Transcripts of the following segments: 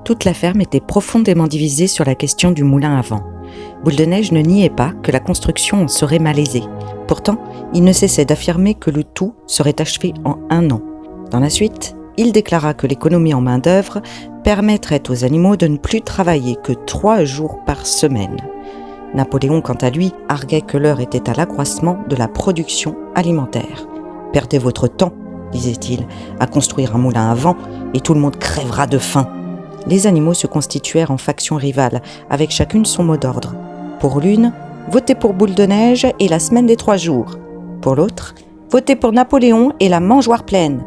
Toute la ferme était profondément divisée sur la question du moulin à vent. Boule de Neige ne niait pas que la construction en serait malaisée. Pourtant, il ne cessait d'affirmer que le tout serait achevé en 1 an. Dans la suite, il déclara que l'économie en main-d'œuvre permettrait aux animaux de ne plus travailler que 3 jours par semaine. Napoléon, quant à lui, arguait que l'heure était à l'accroissement de la production alimentaire. « Perdez votre temps, disait-il, à construire un moulin à vent et tout le monde crèvera de faim. » Les animaux se constituèrent en factions rivales, avec chacune son mot d'ordre. Pour l'une, votez pour Boule de Neige et la semaine des 3 jours. Pour l'autre, votez pour Napoléon et la mangeoire pleine.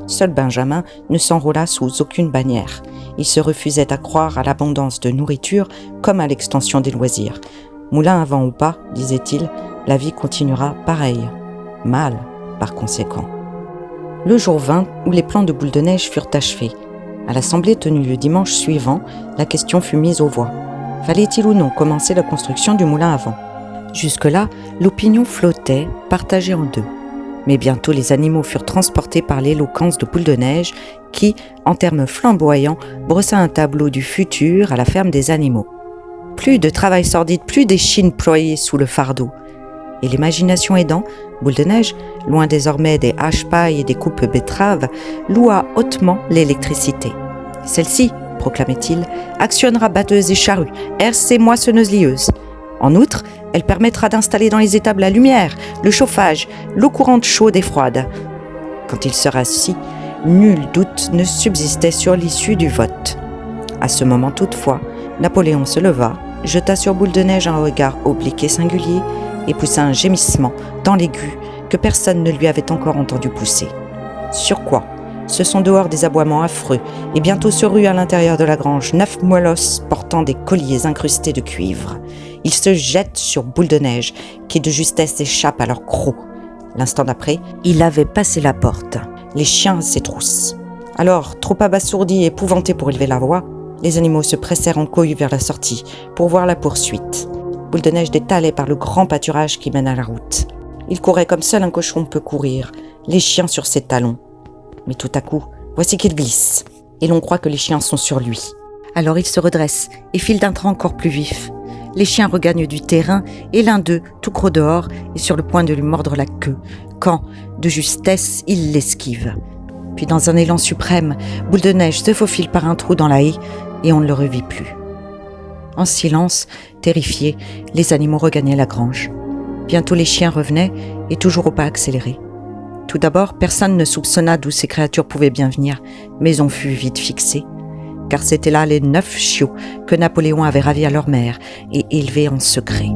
Seul Benjamin ne s'enrôla sous aucune bannière. Il se refusait à croire à l'abondance de nourriture comme à l'extension des loisirs. Moulin à vent ou pas, disait-il, la vie continuera pareille. Mal, par conséquent. Le jour vint où les plans de Boule de Neige furent achevés. À l'assemblée tenue le dimanche suivant, la question fut mise aux voix. Fallait-il ou non commencer la construction du moulin à vent ? Jusque-là, l'opinion flottait, partagée en deux. Mais bientôt les animaux furent transportés par l'éloquence de Boule de Neige qui, en termes flamboyants, brossa un tableau du futur à la ferme des animaux. Plus de travail sordide, plus d'échine ployée sous le fardeau. Et l'imagination aidant, Boule de Neige, loin désormais des hache-pailles et des coupes betteraves, loua hautement l'électricité. Celle-ci, proclamait-il, actionnera batteuses et charrues, herses et moissonneuses-lieuses. En outre, elle permettra d'installer dans les étables la lumière, le chauffage, l'eau courante chaude et froide. Quand il se rassit, nul doute ne subsistait sur l'issue du vote. À ce moment toutefois, Napoléon se leva, jeta sur Boule de Neige un regard oblique et singulier et poussa un gémissement tant l'aigu que personne ne lui avait encore entendu pousser. Sur quoi, ce sont dehors des aboiements affreux, et bientôt se ruent à l'intérieur de la grange 9 molosses portant des colliers incrustés de cuivre. Ils se jettent sur Boule de Neige, qui de justesse échappe à leur croc. L'instant d'après, il avait passé la porte. Les chiens s'étroussent. Alors, trop abasourdis et épouvantés pour élever la voix, les animaux se pressèrent en cohue vers la sortie pour voir la poursuite. Boule de Neige détalait par le grand pâturage qui mène à la route. Il courait comme seul un cochon peut courir, les chiens sur ses talons. Mais tout à coup, voici qu'il glisse, et l'on croit que les chiens sont sur lui. Alors il se redresse et file d'un train encore plus vif. Les chiens regagnent du terrain et l'un d'eux, tout gros dehors, est sur le point de lui mordre la queue, quand, de justesse, il l'esquive. Puis dans un élan suprême, Boule de Neige se faufile par un trou dans la haie et on ne le revit plus. En silence, terrifiés, les animaux regagnaient la grange. Bientôt les chiens revenaient et toujours au pas accéléré. Tout d'abord, personne ne soupçonna d'où ces créatures pouvaient bien venir, mais on fut vite fixé, car c'étaient là les 9 chiots que Napoléon avait ravis à leur mère et élevés en secret.